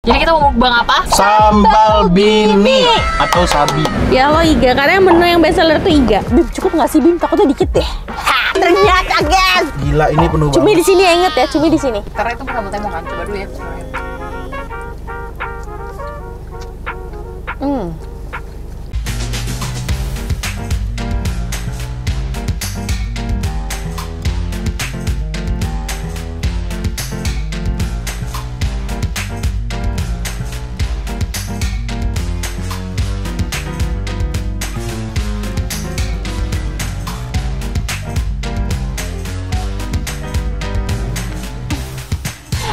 Jadi kita mau mukbang apa? Sambal bini atau sabi. Ya lo Iga, karena yang menu yang best seller tuh Iga. Bim, cukup nggak sih Bim? Takutnya dikit deh. Ha, ternyata guys. Gila ini penuh Cumi banget. di sini ya, inget ya, cumi di sini. Karena itu bersama tembok kan. Coba dulu ya.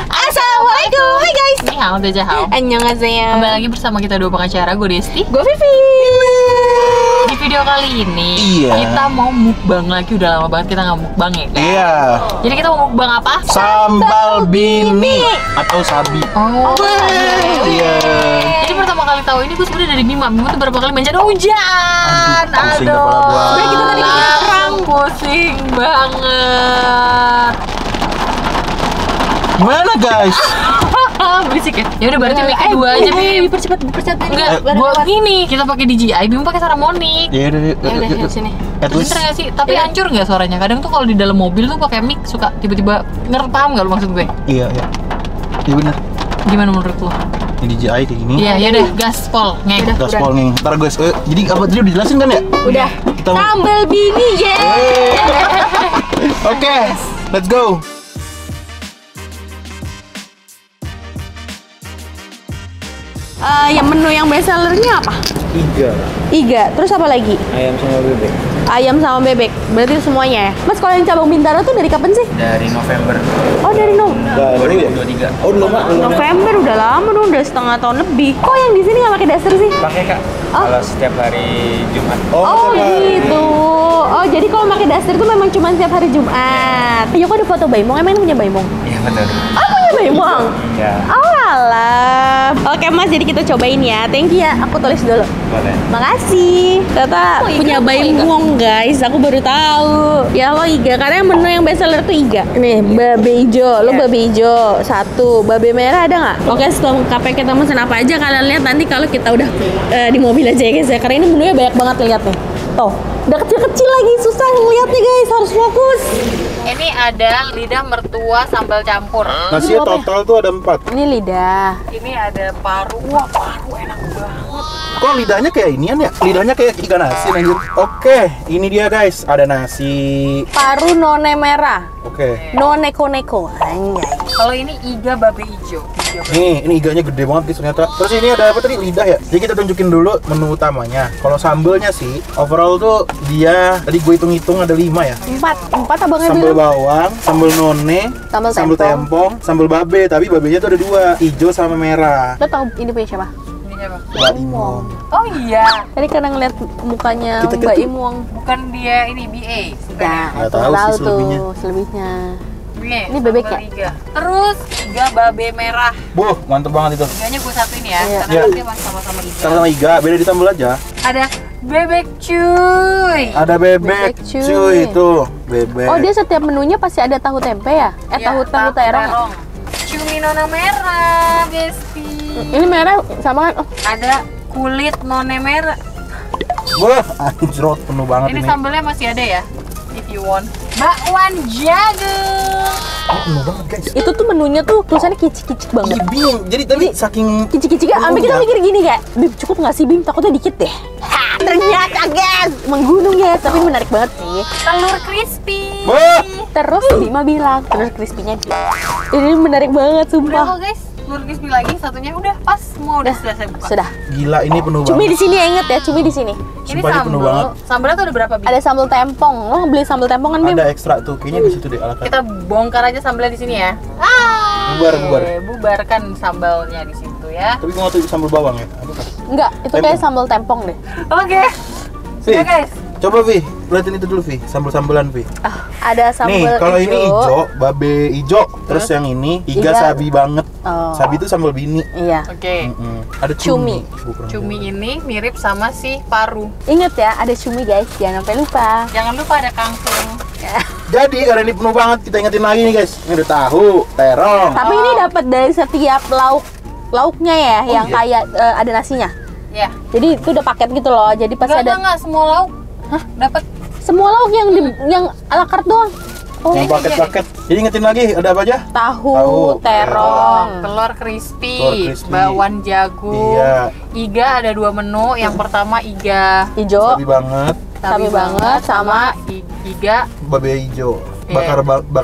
Assalamualaikum, hai guys. Ini hal aja hal. Annyeonghaseyo. Kembali lagi bersama kita dua pengacara, gue Desti. Gue Vivi. Di video kali ini Iya. kita mau mukbang lagi. Udah lama banget kita nggak mukbang ya kan? Iya. Jadi kita mau mukbang apa? Sambal bini atau sabi. Oh, Iya. Jadi pertama kali tahu ini gue sebenarnya dari Mima. Mima tuh berapa kali bencana hujan. Pusing kepala gua. Sebenarnya kita tadi ngarang pusing banget. Gimana guys? Berisik ya? Ya udah berarti mic-nya dua aja, Bim. Percepat. Enggak, gua gini. Kita pakai DJI, Bim pakai Saramonic. Ya udah, Ya sini. At least. Bener gak sih? Tapi hancur nggak suaranya? Kadang tuh kalau di dalam mobil tuh pakai mic suka tiba-tiba paham nggak lu maksud gue? Iya. Iya bener. Gimana menurut lu? Ini DJI kayak gini. Iya, ya udah, gaspol, ngeng. Gaspol nih. Ntar guys, jadi apa tadi udah dijelasin kan ya? Udah. Kita mau- Sambal bini ya. Oke, let's go. Yang menu yang best sellernya apa? 3 Iga. Terus apa lagi? ayam sama bebek Ayam sama bebek. Berarti semuanya ya. Mas, kalau yang cabang Bintaro tuh dari kapan sih? dari November Oh, dari baru ya? 2023. Oh belum November, udah lama dong, udah setengah tahun lebih. Kok yang di sini nggak pakai daster sih? Pakai Kak. Kalau setiap hari Jumat. Oh gitu. Oh, jadi kalau pakai daster tuh memang cuma setiap hari Jumat. Yuk, ada foto Baimong. Emang ini punya Baimong? Iya betul. Oh, punya Baimong? Ya, Oh alah. Oke Mas, jadi kita cobain ya. Thank you ya. Aku tulis dulu. boleh. Makasih. Ternyata punya Baimong guys. Aku baru tahu. Ya lo Iga, karena yang menu yang best seller tuh Iga. Nih, babe hijau. Lo babe hijau satu. Babe merah ada nggak? Oke, setelah lengkapnya kita mesen apa aja, kalian lihat nanti kalau kita udah di mobil aja ya guys ya. Karena ini menunya banyak banget, lihat nih. Tuh, udah kecil-kecil lagi, susah ngeliatnya guys. Harus fokus. Ini ada lidah mertua sambal campur. Nasinya total tuh ada 4. Ini lidah. Ini ada paru. Wah, paru enak banget. Kok lidahnya kayak inian ya? Lidahnya kayak ikan asin anjir. Oke, ini dia guys. Ada nasi. Paru none merah. Oke. No neko-neko. Anjay. Kalau ini iga babe hijau. Ini iganya gede banget guys ternyata. Terus ini ada apa tadi? Lidah ya? Jadi kita tunjukin dulu menu utamanya. Kalau sambelnya sih, overall tuh dia tadi gue hitung-hitung ada 5 ya. 4 abangnya Sambal bilang. bawang, sambal none, Sambal tempong, sambal babe. Tapi babenya tuh ada 2, hijau sama merah. Lo tau ini punya siapa? Ini apa? Mbak Imong. Oh iya, Tadi karena ngeliat mukanya Kita Mbak tuh- Imong. bukan dia ini BA. Ya, Nggak aku tahu sih tuh selebihnya. selebihnya. Ini bebek ya? Iga. Terus iga babe merah. Boh, mantep banget itu. Iganya gue satuin ya, Iya. karena Iya. dia masih sama-sama iga. Sama-sama iga, beda ditambal aja. Ada bebek cuy. Ada bebek, Bebek, cuy. cuy itu. Bebek. Oh, dia setiap menunya pasti ada tahu tempe ya? Iya, tahu terong. Cumi nona merah, Besti. Ini merah sama kan? Oh, Ada kulit none merah. Wah, anjrot penuh banget Ini ini. sambalnya masih ada ya, if you want. Bakwan jagung. Oh, penuh banget guys. itu tuh menunya tuh tulisannya kicik-kicik banget. Ih, bingung. Jadi tadi saking Kicik-kicik ya, sampai kita mikir gini kayak, Bim, cukup nggak sih Bim? Takutnya dikit deh. Ha, ternyata guys, menggunung ya, tapi ini menarik banget sih. Telur crispy. Wah. Terus Bima bilang, terus crispy-nya ini menarik banget, Udah sumpah. kok guys, telur crispy lagi satunya udah pas, semua udah sudah saya buka. Sudah. gila ini penuh Cumi banget. di sini ya, inget ya, cumi di sini. Ini Sumpah, ini penuh sambal. banget. Sambalnya tuh ada berapa Bim? Ada sambal tempong. Lo beli sambal tempong kan, Bim? Ada ekstra tuh, kayaknya di situ deh ala kata. Kita bongkar aja sambalnya di sini ya. Bubar. Bubarkan sambalnya di situ ya. Tapi gua nggak tahu sambal bawang ya. Apa kan? Enggak, itu kayak sambal tempong deh. Oke. Vi, Ya guys. coba Vi, liatin itu dulu Vi, sambal-sambalan Vi. Ada sambal Nih, kalau ini hijau, babe hijau, terus yang ini iga Iga. sabi banget. Oh. Sabi itu sambal bini. Iya. Oke. Ada Cumi. cumi. Gua kurang Cumi ini mirip sama si paru. Ingat ya, ada cumi guys, jangan sampai lupa. Jangan lupa ada kangkung. tahu. Jadi karena ini penuh banget, kita ingetin lagi nih guys. Ini ada tahu, terong. Tapi ini dapat dari setiap lauk lauknya ya, yang iya? kayak ada nasinya. Ya. Jadi itu udah paket gitu loh. Jadi pasti ada Enggak, semua lauk. Hah? Dapat. semua lauk yang yang ala carte doang. Oh, Yang paket-paket. Jadi ingetin lagi ada apa aja? tahu, Tahu, terong. Telur crispy, Telur crispy. bakwan jagung. Iya. Iga ada 2 menu. Yang pertama iga Hijau, Sabi banget. sabi banget sama iga. Babe hijau. Iya. Bakar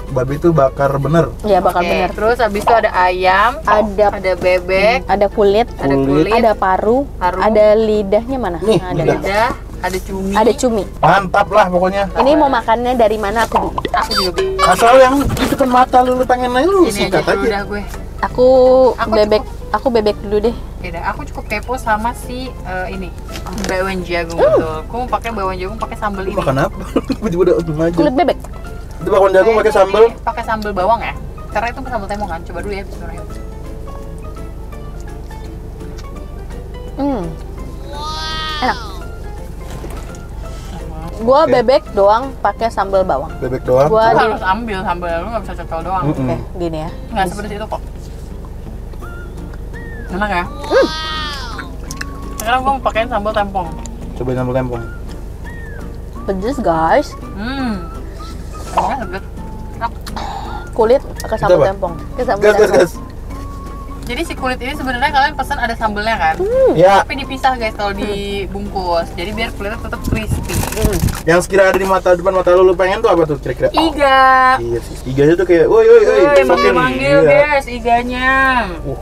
babe itu bakar bener. ya bakal Oke, bener. Terus habis itu ada ayam, Ada bebek, ada kulit, ada kulit, ada paru, Paru. ada lidahnya mana? Nih, Nah, ada lidah. lidah. ada cumi. Ada cumi. Mantap lah pokoknya. Ini mau makannya dari mana aku dulu? Aku juga bingung. Asal yang itu kan mata lu pengen aja lu Ini aja sikat dulu aja. dah gue. Aku bebek, aku bebek dulu deh. Beda, aku cukup kepo sama si ini bakwan jagung betul. Aku mau pakai bakwan jagung pakai sambal Lu ini. makan apa? Tiba-tiba udah untung aja. Kulit bebek. Itu bakwan jagung pakai sambal. Pakai sambal bawang ya. Karena itu sambal temong kan. Coba dulu ya, bismillahirrahmanirrahim. Enak. Gua Oke. bebek doang pakai sambal bawang. Bebek doang. Gua Lu di harus ambil sambal, lu nggak bisa cocol doang. Oke, gini ya. Nggak seperti itu kok. Enak ya? Sekarang gua mau pakein sambal tempong. Cobain sambal tempong. Pedes guys. Tempongnya segar. Enak. Kulit pakai Itu sambal apa? tempong. Pakai sambal Gas gas tempong. gas. Jadi si kulit ini sebenarnya kalian pesan ada sambelnya kan? Ya, Tapi dipisah guys kalau dibungkus. Jadi biar kulitnya tetap crispy. yang sekira ada di mata depan mata lu pengen tuh apa tuh kira-kira? Iga. Iya sih. Iganya tuh kayak, woi woi woi. Woi, sokin. manggil Iya. guys iganya.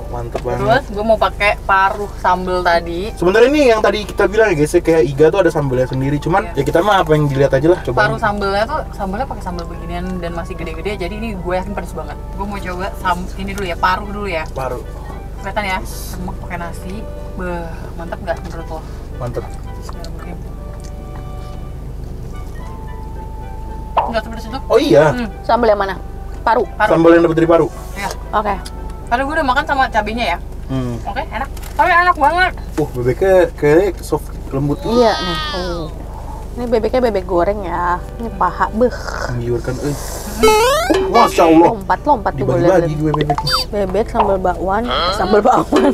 Mantep banget. Terus gue mau pakai paruh sambal tadi. Sebenarnya ini yang tadi kita bilang ya guys, ya, kayak iga tuh ada sambalnya sendiri. Cuman Iya. ya kita mah apa yang dilihat aja lah. Coba. Paruh sambelnya tuh sambelnya pakai sambal beginian dan masih gede-gede. Jadi ini gue yakin pedes banget. Gue mau coba ini dulu ya, paruh dulu ya. Paruh. Kelihatan ya, remek pakai nasi. Beuh, mantap nggak menurut lo? Mantep. Nggak sepedes itu? Oh iya, Sambal yang mana? Paru. Paruh. sambal yang dapat dari paru. Ya. Oke. Karena gue udah makan sama cabenya ya. Hmm. Oke, enak. Tapi enak banget. Bebeknya kayak soft lembut. Iya nih. Ini bebeknya bebek goreng ya. Ini paha beh. Menggiurkan. Masya Allah. Lompat tuh gue lihat. Dibagi-bagi gue bebeknya. Bebek sambal bakwan, sambal bakwan.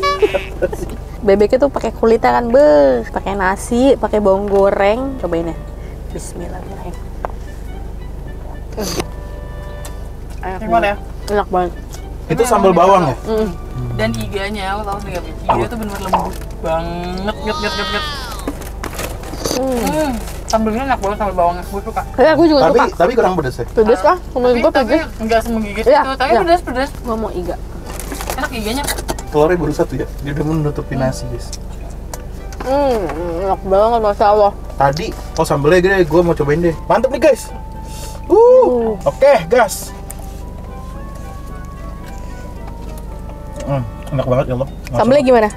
Bebeknya tuh pakai kulitnya kan, beh. Pakai nasi, pakai bawang goreng. Cobain ya. Bismillahirrahmanirrahim. Gimana ya? Enak banget. Itu sambal bawang ya? Dan iganya, lo tau sih nggak? Iga tuh bener lembut banget, get. Sambelnya enak banget sambal bawangnya, gue suka. Ya, aku juga suka. Tapi kurang pedes ya? Pedes kah? Menurut gue Tapi pedes. nggak semenggigit Iya, itu, tapi iya. pedes. Gua mau iga. Enak iganya. Telurnya baru satu ya? Dia udah menutupi nasi guys. Enak banget, masya Allah. Tadi, sambelnya gede, gue mau cobain deh. Mantep nih guys. Oke, gas. Enak banget ya Allah. Sambelnya gimana?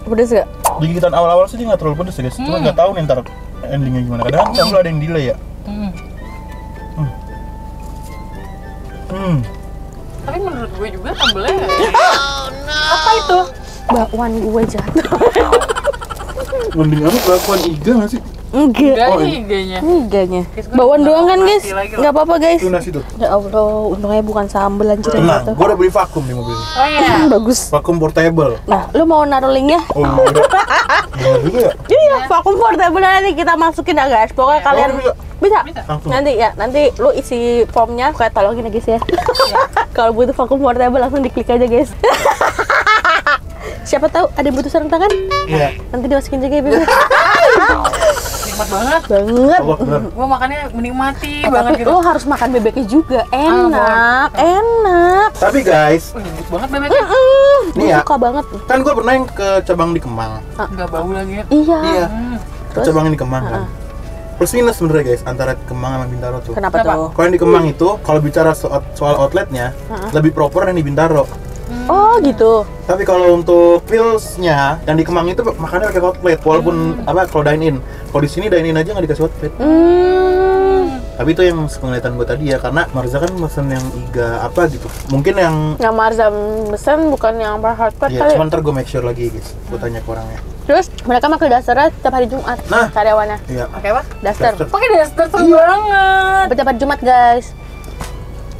Pedes gak? Di gigitan awal-awal sih dia nggak terlalu pedes ya guys. Cuma nggak tahu nih ntar endingnya gimana. Kadang sambel ada yang delay ya. Tapi menurut gue juga sambelnya apa itu? Bakwan gue jatuh. Mending aku kelakuan iga nggak sih? Enggak. Enggak Oh, nih iganya. Enggaknya. Guys, gue Bakwan nggak doang kan mau guys? nasi lagi loh. Nggak apa-apa guys. Itu nasi tuh. Ya Allah, untungnya bukan sambel anjir yang Tenang, jatuh. gue udah beli vakum di mobil. Oh iya. Bagus. Vakum portable. Nah, lu mau naruh linknya? Oh iya. Bener juga ya? Iya, vakum portable nanti kita masukin ya guys. Pokoknya kalian bisa. bisa. Bisa. Langsung. Nanti lu isi formnya kayak tolongin ya guys ya. Kalau butuh vakum portable langsung diklik aja guys. Siapa tahu ada yang butuh sarung tangan? Iya. Nanti dimasukin juga ya bebe. Nikmat banget. Banget. Allah bener. Gue makannya menikmati Tapi banget gitu. lu harus makan bebeknya juga. Enak, enak. Tapi guys, Wih, lembut banget bebeknya. Nih Gue ya. suka banget. kan gue pernah yang ke cabang di Kemang. Nggak bau lagi. Iya. Iya. Ke Terus? cabang yang di Kemang kan. Plus minus sebenarnya guys antara Kemang sama Bintaro tuh. Kenapa Kenapa? tuh? Kalau yang di Kemang itu kalau bicara soal outletnya lebih proper yang di Bintaro. Oh gitu. Tapi kalau untuk pilsnya yang di Kemang itu makannya pakai hot plate walaupun apa kalau dine in. Kalau di sini dine in aja nggak dikasih hot plate. Tapi itu yang penglihatan gue tadi ya karena Marza kan mesen yang iga apa gitu. Mungkin yang Yang Marza mesen bukan yang hardcore ya kali. cuman ntar gue make sure lagi guys. Gue tanya ke orangnya. Terus mereka pakai dasarnya setiap hari Jumat. Nah. Karyawannya. Iya. Pakai apa? Daster. Daster. Pakai daster seru banget. Setiap hari Jumat guys.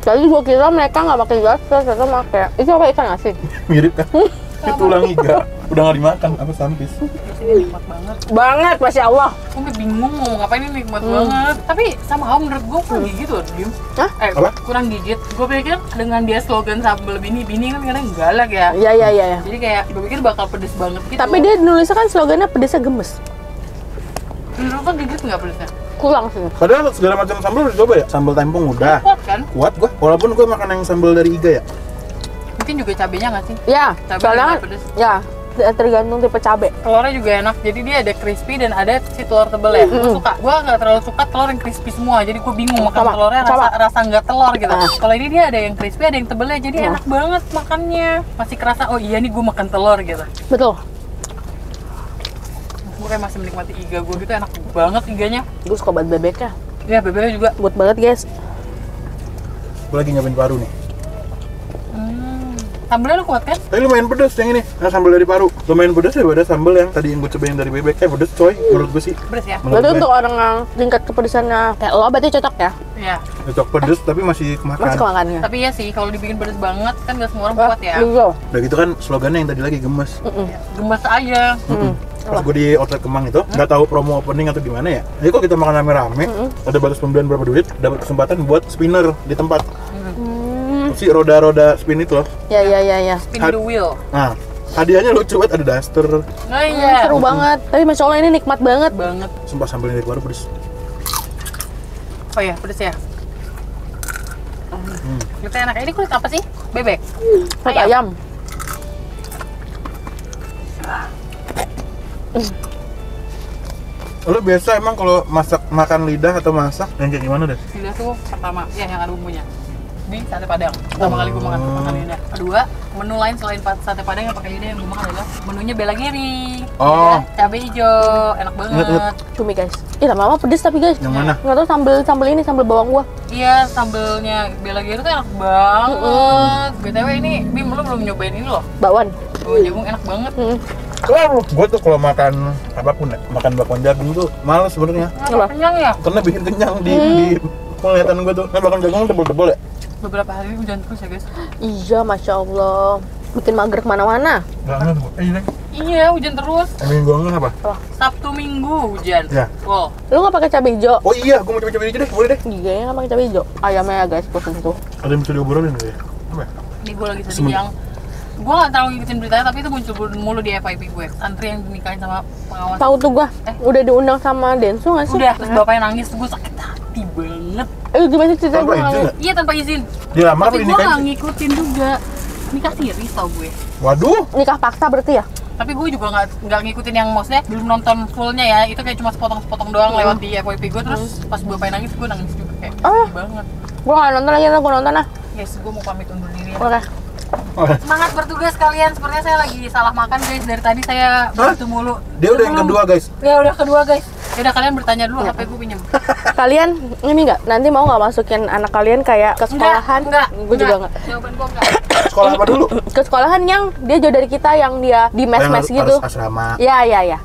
Tadi gua kira mereka nggak pakai gas, ternyata pakai. Itu apa ikan asin? Mirip kan? Itu tulang iga. Udah nggak dimakan, apa sampis? Ini nikmat banget. Banget, masya Allah. Gue bingung mau ngapain, ini nikmat banget. Tapi sama menurut gue kurang gigit loh, Dim. Hah? Apa? Kurang gigit. Gue pikir dengan dia slogan sambal bini kan kadang galak ya. Iya. Jadi kayak gue pikir bakal pedes banget gitu. Tapi dia nulisnya kan slogannya pedesnya gemes. menurut lo gigit nggak pedesnya? Kurang sih. Padahal segala macam sambal udah coba ya. Sambal tempong udah. Kuat kan? Kuat gua. Walaupun gua makan yang sambal dari Iga ya. Mungkin juga cabenya nggak sih? Ya, Cabai soalnya nggak pedes. ya tergantung tipe cabe. Telurnya juga enak, jadi dia ada crispy dan ada si telur tebel ya. Gue suka, gue nggak terlalu suka telur yang crispy semua, jadi gue bingung makan Sama, telurnya sama. rasa nggak telur gitu. Ah. Kalau ini dia ada yang crispy, ada yang tebelnya, jadi enak banget makannya. Masih kerasa, oh iya nih gue makan telur gitu. Betul. Gue kayak masih menikmati iga gue gitu, enak banget iganya. Gue suka banget bebeknya. Ya bebeknya juga. Buat banget guys. Gua lagi nyobain paru nih. Sambelnya lu kuat kan? Tapi lumayan pedes yang ini. Nah, sambal dari paru. Lumayan pedes daripada sambal yang tadi yang gue cobain dari bebek. Pedes coy, menurut gue sih. Pedes ya? Menurut Berarti gue untuk orang yang tingkat kepedesannya kayak lo berarti cocok ya? Iya. cocok pedes tapi masih kemakan. Masih kemakannya. Tapi ya sih, kalau dibikin pedes banget kan gak semua orang kuat ya. Iya. Udah gitu kan slogannya yang tadi lagi gemes. Gemes aja. Pas gue di outlet Kemang itu, nggak tahu promo opening atau gimana ya. Jadi kok kita makan rame-rame, ada batas pembelian berapa duit, dapat kesempatan buat spinner di tempat. Si roda-roda spin itu loh. Ya. Spin the wheel. Nah, hadiahnya lucu banget, ada daster. Nah iya. Seru banget. Tapi masya Allah ini nikmat banget. Banget. Sumpah sambalnya dari paru pedes. Oh ya, pedes ya. Kita enak. Ini kulit apa sih? Bebek. Kulit ayam. Lo biasa emang kalau masak makan lidah atau masak yang kayak gimana deh? Lidah tuh pertama, ya yang ada bumbunya. Di sate padang. Pertama kali gue makan lidah. Kedua, menu lain selain sate padang yang pakai lidah yang gue makan adalah menunya bela giri. Oh. Cabai hijau, enak banget. Ingat. Cumi guys. Ih lama-lama pedes tapi guys. Yang mana? Nggak tahu sambal ini sambal bawang gua. Iya, sambelnya bela giri tuh enak banget. BTW ini, Bim, lu belum nyobain ini loh. Bakwan. Bawang jagung enak banget. Gue tuh kalau makan apapun ya, makan bakwan jagung tuh males sebenarnya. Kenapa? Kenyang ya? Karena bikin kenyang di penglihatan gue tuh. Kan bakwan jagung tebel-tebel ya. Beberapa hari ini hujan terus ya guys. Iya masya Allah. Bikin mager kemana-mana. Nggak nggak gue. Ini Iya, hujan terus. minggu nggak apa? Sabtu Minggu hujan. Ya. Wow. Lu nggak pakai cabai hijau? Oh iya, gue mau coba-coba aja deh, boleh deh. Giganya nggak pakai cabai hijau. Ayamnya ya guys, gue sentuh. Ada yang bisa diobrolin nggak ya? Apa ya? Ini gue lagi sedih yang gue gak terlalu ngikutin beritanya, tapi itu muncul mulu di FYP gue. Santri yang dinikahin sama pengawas. Tahu tuh gua. Udah diundang sama Densu nggak sih? Udah, terus bapaknya nangis, gue sakit hati banget. Gimana sih cerita Tanpa gua izin nggak- nggak? Iya tanpa izin. Dilamar apa Tapi gue dinikahin? gak ngikutin juga. Nikah siri tau gue. Waduh. Nikah paksa berarti ya? Tapi gue juga nggak ngikutin yang maksudnya belum nonton fullnya ya. Itu kayak cuma sepotong-sepotong doang lewat di FYP gue. Terus pas bapaknya nangis, gue nangis juga kayak sedih banget. Gua nggak nonton lagi, gua nonton ah. Guys, gue mau pamit undur diri ya. Oke. Semangat bertugas kalian. Sepertinya saya lagi salah makan guys. Dari tadi saya begitu mulu. Dia udah yang kedua guys. Ya udah kedua guys. Ya udah kalian bertanya dulu, HP gue pinjam. Kalian ini nggak? Nanti mau nggak masukin anak kalian kayak ke sekolahan? Enggak. Gue juga nggak. Jawaban gue enggak. Sekolah apa dulu? Ke sekolahan yang dia jauh dari kita, yang dia di mes-mes Yang gitu. harus asrama. Ya.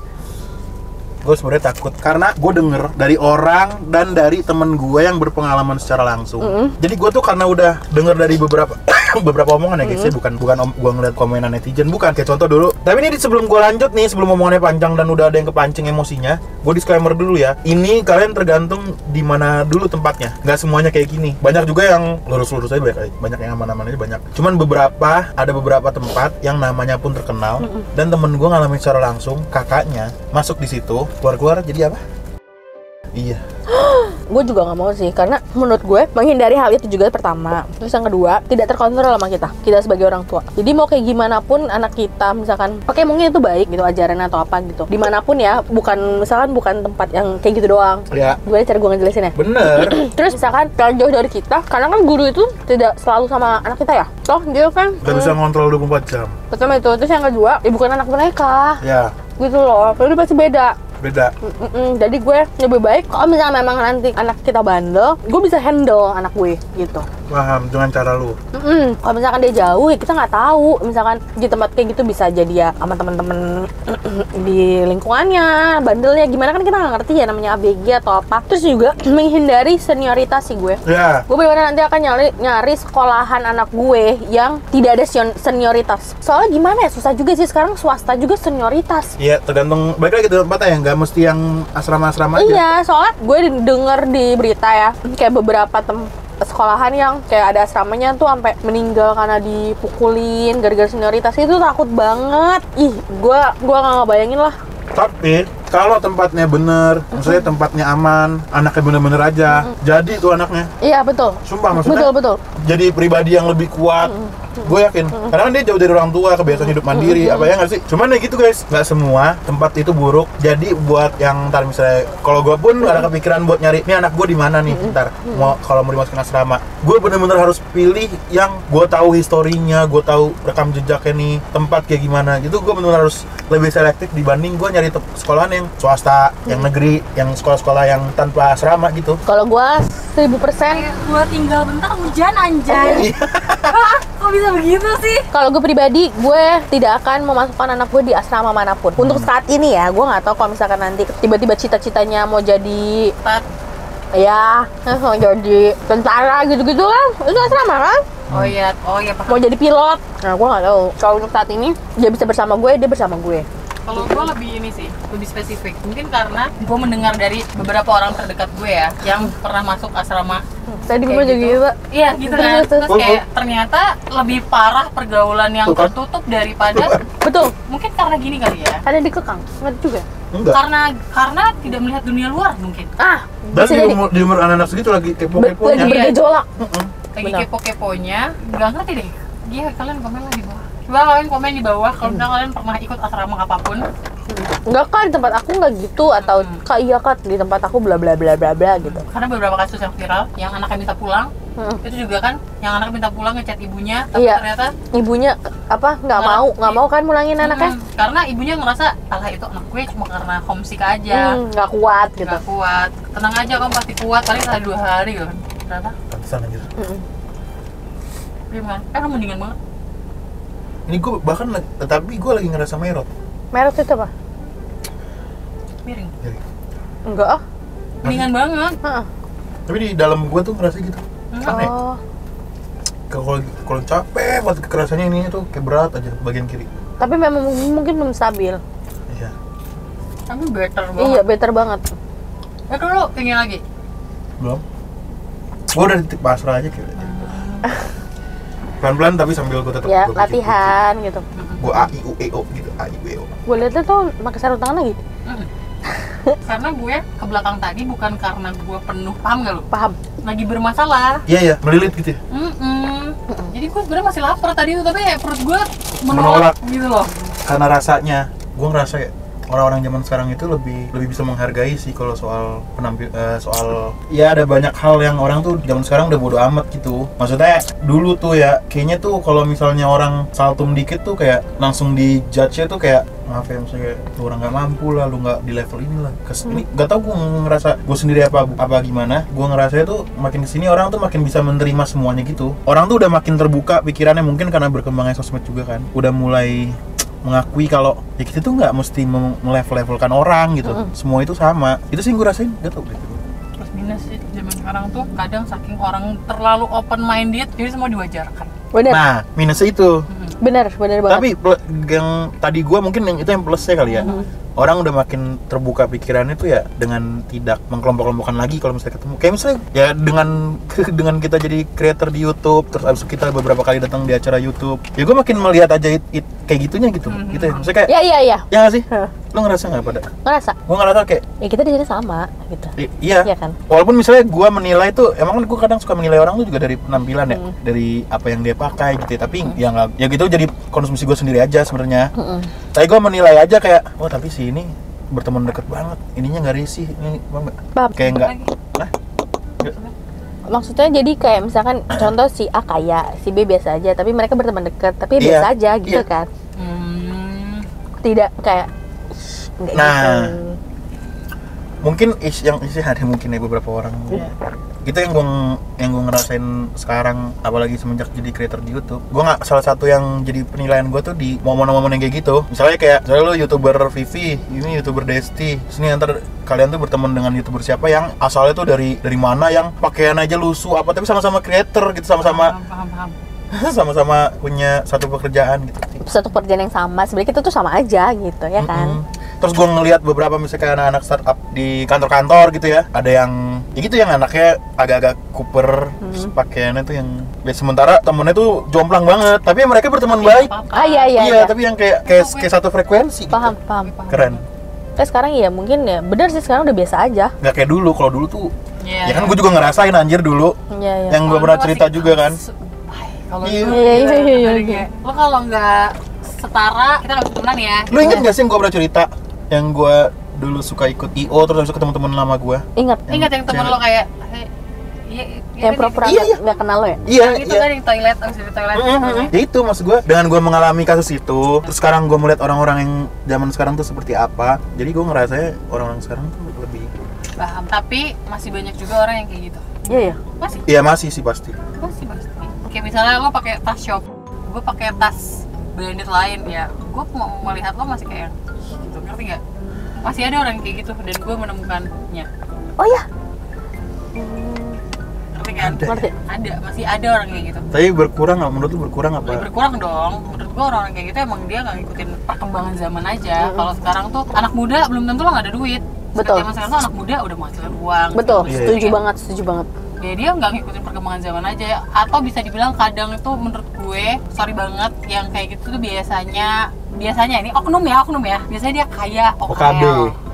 Gue sebenarnya takut karena gue denger dari orang dan dari temen gue yang berpengalaman secara langsung. Jadi gue tuh karena udah denger dari beberapa beberapa omongan ya guys, ya bukan gue ngeliat komenan netizen, bukan kayak contoh dulu. Tapi ini sebelum gue lanjut nih, sebelum omongannya panjang dan udah ada yang kepancing emosinya, gue disclaimer dulu ya. Ini kalian tergantung di mana dulu tempatnya. Nggak semuanya kayak gini. Banyak juga yang lurus-lurus aja, banyak yang aman-aman aja banyak. Cuman ada beberapa tempat yang namanya pun terkenal dan temen gue ngalamin secara langsung, kakaknya masuk di situ. Keluar-keluar jadi apa? Iya. Gue juga nggak mau sih, karena menurut gue menghindari hal itu juga pertama. Terus yang kedua, tidak terkontrol sama kita sebagai orang tua. Jadi mau kayak gimana pun anak kita, misalkan, oke mungkin itu baik gitu ajaran atau apa gitu. Dimanapun ya, bukan tempat yang kayak gitu doang. Ya. Gimana cara gue ngejelasinnya? Bener. Terus misalkan kalau jauh dari kita, karena kan guru itu tidak selalu sama anak kita ya. Toh dia kan Gak bisa ngontrol 24 jam. pertama itu. Terus yang kedua, ya bukan anak mereka. Ya, Gitu loh. Jadi pasti beda. beda. Jadi gue lebih baik kalau misalnya memang nanti anak kita bandel, gue bisa handle anak gue gitu. Paham dengan cara lu. Kalau misalkan dia jauh ya kita nggak tahu. Misalkan di tempat kayak gitu bisa jadi ya sama temen-temen di lingkungannya, bandelnya gimana kan kita nggak ngerti ya namanya ABG atau apa. Terus juga menghindari senioritas sih gue. Ya. Gue benar-benar nanti akan nyari sekolahan anak gue yang tidak ada senioritas. Soalnya gimana ya, susah juga sih sekarang swasta juga senioritas. Iya, tergantung balik lagi tuh tempatnya ya, nggak mesti yang asrama-asrama aja. Iya, soalnya gue denger di berita ya, kayak beberapa sekolahan yang kayak ada asramanya tuh sampai meninggal karena dipukulin gara-gara senioritas. Itu takut banget. Ih, gua nggak ngebayangin lah. Tapi kalau tempatnya bener, maksudnya tempatnya aman, anaknya bener-bener aja, jadi tuh anaknya. Iya, betul. Sumpah maksudnya. Betul. Jadi pribadi yang lebih kuat. Gue yakin. Karena kan dia jauh dari orang tua, kebiasaan hidup mandiri, apa ya nggak sih? Cuman ya gitu guys, nggak semua tempat itu buruk. Jadi buat yang ntar misalnya, kalau gue pun ada kepikiran buat nyari, ini anak gue di mana nih? Ntar kalau mau dimasukin asrama, gue bener-bener harus pilih yang gue tahu historinya, gue tahu rekam jejaknya nih, tempat kayak gimana. Gitu gue bener-bener harus lebih selektif dibanding gue nyari sekolahan yang swasta, yang negeri, yang sekolah-sekolah yang tanpa asrama gitu. Kalau gue 1000%. Gua tinggal bentar hujan anjay. Kok bisa begitu sih? Kalau gue pribadi, gue tidak akan memasukkan anak gue di asrama manapun. Untuk saat ini ya, gue nggak tahu kalau misalkan nanti tiba-tiba cita-citanya mau jadi ya, mau jadi tentara gitu-gitu kan, itu asrama kan? Oh iya paham. Mau jadi pilot, nah gue nggak tahu. Kalau untuk saat ini, dia bisa bersama gue, dia bersama gue. Kalau gue lebih ini sih, lebih spesifik. Mungkin karena gue mendengar dari beberapa orang terdekat gue ya, yang pernah masuk asrama. Tadi gue Kayak juga gitu. Iya gitu kan. Terus. Terus kayak ternyata lebih parah pergaulan yang tertutup daripada. Betul. Mungkin karena gini kali ya. Ada dikekang, nggak juga. Enggak. Karena tidak melihat dunia luar mungkin. Dan Bisa jadi. di umur anak-anak segitu lagi kepo-keponya. Lagi bergejolak. Lagi Benar. kepo-keponya, nggak ngerti deh. Iya, kalian komen lah di bawah. Coba kalian komen di bawah kalau misalnya kalian pernah ikut asrama apapun. Enggak kan, di tempat aku nggak gitu, atau kak iya kak di tempat aku bla bla bla bla bla gitu. Karena beberapa kasus yang viral, yang anaknya minta pulang, itu juga kan, yang anak minta pulang ngechat ibunya, tapi Iya. ternyata Ibunya nggak mau kan mulangin anaknya. karena ibunya ngerasa, alah itu anak gue cuma karena homesick aja, Nggak kuat gitu. nggak kuat. Tenang aja, kamu pasti kuat, paling sekali 2 hari gitu kan. Ternyata, Pantesan aja. gimana? Kan mendingan banget. Ini gue bahkan, tapi gue lagi ngerasa merot. Merek itu apa? Miring. Jadi, Enggak ah. Mendingan banget. tapi di dalam gue tuh ngerasa gitu. Aneh. Oh. Kalau capek banget kekerasannya ini tuh kayak berat aja bagian kiri. Tapi memang mungkin belum stabil. Iya. Tapi better banget. Iya, better banget. Ya dulu pengen lagi. Belum. Gue udah di titik pasrah aja kayak. Pelan-pelan tapi sambil gue tetap Ya, latihan gitu. Gue A I U E O gitu, A I U E O. Gue liatnya tuh pakai sarung tangan lagi. Karena gue ke belakang tadi bukan karena gue penuh, paham gak lu? Paham. Lagi bermasalah. Iya ya, melilit gitu ya. Jadi gue sebenarnya masih lapar tadi tuh, tapi ya perut gue Menolak. gitu loh. Karena rasanya, gue ngerasa ya, orang-orang zaman sekarang itu lebih bisa menghargai sih kalau soal soal ya ada banyak hal yang orang tuh zaman sekarang udah bodo amat gitu. Maksudnya dulu tuh ya kayaknya tuh kalau misalnya orang saltum dikit tuh kayak langsung di judge-nya tuh kayak maaf ya, maksudnya lu orang nggak mampu lah, lu nggak di level ini lah. Ini nggak tau gue ngerasa gue sendiri apa gimana. Gue ngerasa tuh makin kesini orang tuh makin bisa menerima semuanya gitu. Orang tuh udah makin terbuka pikirannya, mungkin karena berkembangnya sosmed juga kan. Udah mulai mengakui kalau ya kita tuh nggak mesti melevel-levelkan orang gitu. Semua itu sama. Itu sih gue rasain, gak tau gitu. Plus minus sih zaman sekarang tuh kadang saking orang terlalu open minded, jadi semua diwajarkan. Bener. Nah, minusnya itu. Bener banget. Tapi yang tadi gue mungkin yang itu yang plusnya kali ya. Orang udah makin terbuka pikirannya tuh ya dengan tidak mengkelompok-kelompokkan lagi kalau misalnya ketemu. Kayak misalnya ya dengan kita jadi creator di YouTube, terus abis itu kita beberapa kali datang di acara YouTube. Ya gue makin melihat aja kayak gitunya gitu. Gitu ya. Maksudnya kayak Iya. ya nggak sih? Lo ngerasa nggak pada? Ngerasa. Gue ngerasa kayak Ya kita di sini sama gitu. iya. Iya kan? Walaupun misalnya gue menilai tuh, emang kan gue kadang suka menilai orang tuh juga dari penampilan ya, dari apa yang dia pakai gitu. Tapi ya nggak, ya gitu jadi konsumsi gue sendiri aja sebenarnya. Tapi gue menilai aja kayak, oh tapi si ini berteman deket banget, ininya nggak risih, ini Paham. kayak nggak. Maksudnya jadi kayak misalkan contoh si A kaya, si B biasa aja, tapi mereka berteman dekat, tapi biasa aja gitu kan. Tidak kayak nggak Nah, gitu. mungkin yang isi ada mungkin ya beberapa orang Itu yang gue ngerasain sekarang, apalagi semenjak jadi creator di YouTube. Gue nggak, salah satu yang jadi penilaian gue tuh di momen-momen yang kayak gitu. Misalnya lo YouTuber Vivi, ini YouTuber Desti, sini ntar kalian tuh berteman dengan YouTuber siapa yang asalnya tuh dari mana, yang pakaian aja lusuh apa, tapi sama-sama creator gitu, sama-sama Paham. sama-sama punya satu pekerjaan gitu. Satu pekerjaan yang sama, sebenarnya kita tuh sama aja gitu ya kan. Terus gue ngelihat beberapa misalnya kayak anak-anak startup di kantor-kantor gitu ya, ada yang ya gitu, yang anaknya agak-agak kuper, terus pakaiannya tuh yang sementara temennya tuh jomplang banget, tapi mereka berteman baik. Iya. Tapi yang kayak satu frekuensi gitu. Paham. Keren. Kayak sekarang ya mungkin ya benar sih, sekarang udah biasa aja. Nggak kayak dulu. Kalau dulu tuh Iya. ya kan gue juga ngerasain anjir dulu. Iya. Yang gue pernah cerita juga kan. Kalau Iya. Iya. lo kalau nggak setara kita nggak bisa temenan ya. Lu inget gak sih yang gue pernah cerita, yang gue dulu suka ikut IO terus habis itu ketemu temen lama gue? Ingat Yang temen lo kayak yang pura-pura Iya. nggak kenal lo ya? Iya. Itu kan yang toilet, abis dari toilet. Ya itu maksud gue, dengan gue mengalami kasus itu, terus sekarang gue melihat orang-orang yang zaman sekarang tuh seperti apa, jadi gue ngerasanya orang-orang sekarang tuh lebih Paham, tapi masih banyak juga orang yang kayak gitu. Iya. Masih iya masih sih pasti. Kayak misalnya lo pakai tas shop, gue pakai tas branded lain, ya gue mau melihat lo masih kayak gitu, ngerti nggak? Masih ada orang yang kayak gitu dan gue menemukannya. Oh ya. Ngerti kan? Ngerti. Ada, masih ada orang kayak gitu. Tapi berkurang nggak? Menurut lu berkurang Ya, apa? berkurang dong. Menurut gue orang-orang kayak gitu emang dia nggak ngikutin perkembangan zaman aja. Kalau sekarang tuh anak muda belum tentu lo nggak ada duit. Betul. Zaman sekarang tuh anak muda udah menghasilkan uang. Betul. Iya. Setuju banget. Ya dia nggak ngikutin perkembangan zaman aja. Atau bisa dibilang kadang itu menurut gue, sorry banget, yang kayak gitu tuh biasanya ini oknum ya. Biasanya dia kaya OKB.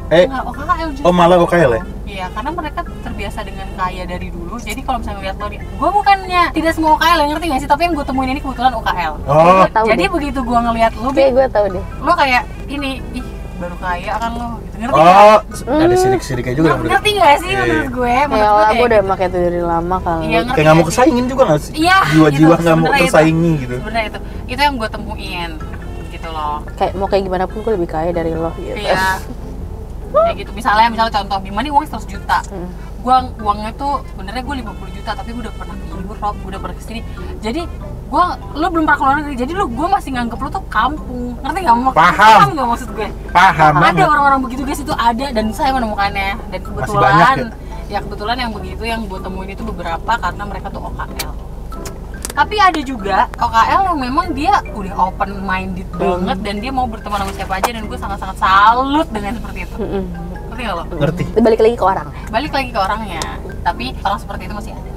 Enggak, OKL juga. Oh malah OKL ya? Iya, karena mereka terbiasa dengan kaya dari dulu. Jadi kalau misalnya ngeliat lo nih, gue bukannya tidak semua OKL, yang ngerti nggak sih? Tapi yang gue temuin ini kebetulan OKL. Oh, Tahu Jadi deh. begitu gue ngeliat lo, Kayak gue tahu deh. lo kayak ini, ih baru kaya kan lo, gitu. Ngerti oh, ada sidik-sidiknya juga nggak? menurut. Ngerti nggak sih Iya, menurut iya. gue? Kayak Menurut gue aku udah pakai itu dari lama kali. Iya, ngerti Kayak nggak mau nggak sih? kesaingin juga nggak sih? Iya, Jiwa-jiwa gitu, nggak mau sebenarnya itu. tersaingi gitu. Sebenarnya itu yang gue temuin, gitu loh. Kayak mau kayak gimana pun gue lebih kaya dari lo gitu. Iya. Kayak gitu. Misalnya contoh, Bima nih uangnya 100 juta. Uangnya tuh sebenarnya gue 50 juta, tapi gue udah pernah ke Europe, gue udah pernah ke sini. Jadi lo belum pernah keluar negeri, jadi gue masih nganggep lo tuh kampung. Ngerti nggak? Paham Nggak maksud gue? Paham Ada banget. orang-orang begitu guys, itu ada dan saya menemukannya. Dan banyak kebetulan ya? kebetulan yang begitu yang gue temuin itu beberapa karena mereka tuh OKL. Tapi ada juga OKL yang memang dia udah open minded banget dan dia mau berteman sama siapa aja, dan gue sangat-sangat salut dengan seperti itu. Ngerti nggak lo? Ngerti. Balik lagi ke orang. Balik lagi ke orangnya, tapi orang seperti itu masih ada.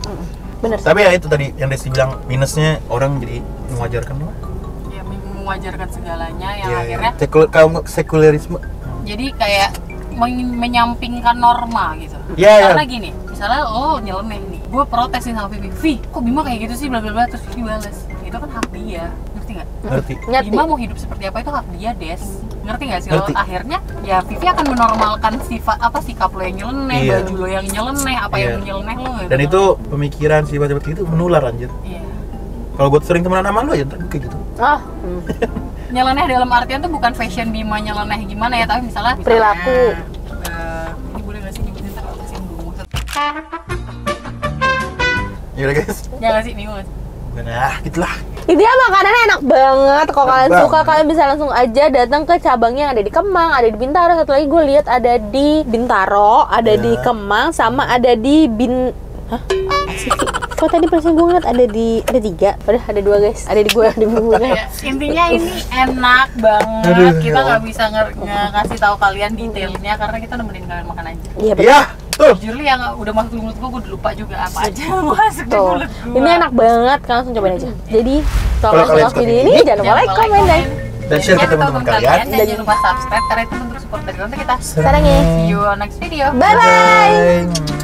Bener sih. Tapi ya itu tadi yang Desi bilang, minusnya orang jadi mewajarkan lo. Ya mewajarkan segalanya yang Iya, akhirnya kaum sekulerisme. jadi kayak menyampingkan norma gitu. Iya, Karena iya. gini, misalnya lo nyeleneh nih, gue protes nih sama Vivi, Vi, kok Bima kayak gitu sih, bla bla bla, terus Vivi bales, itu kan hak dia, ngerti nggak? Ngerti. Ngerti. Bima mau hidup seperti apa itu hak dia, Des, ngerti nggak sih? Lo Ngerti. akhirnya ya Vivi akan menormalkan sikap lo yang nyeleneh, Iya. baju lo yang nyeleneh, apa Iya. yang nyeleneh lo gitu. Dan itu pemikiran sifat itu menular anjir. Iya. Kalau gue sering temenan sama lo ya ntar gue kayak gitu. Nyeleneh dalam artian tuh bukan fashion Bima nyeleneh gimana ya, tapi misalnya Perilaku. ini boleh nggak sih nyebutin, ntar apa sih yang gue maksud? Yaudah guys. Ya nggak sih, bingung nggak sih? Nah, gitulah. Intinya makanannya enak banget. Kalau Enak kalian banget. suka, kalian bisa langsung aja datang ke cabangnya yang ada di Kemang, ada di Bintaro. Satu lagi gue lihat ada di Bintaro, ada di Kemang, sama ada di Hah? Apa sih? Kok tadi perasaan gue ngeliat ada 3? Udah ada 2 guys. Ada di gue, di bumbu. Ya, intinya ini enak banget. Aduh, Kita ya nggak bisa ngasih tahu kalian detailnya karena kita nemenin kalian makan aja. Iya betul. Iya, tuh. Jujur li, yang udah masuk di mulut gue udah lupa juga apa aja yang masuk di Tuh. mulut gue. Ini enak banget, kalian langsung cobain aja. Jadi kalau Kalau kalian suka suka video ini, ini, jangan lupa like, komen, dan share ke teman-teman kalian. Dan jangan lupa subscribe karena itu bentuk support dari kita. Sarangnya. See you on next video. Bye bye. Bye.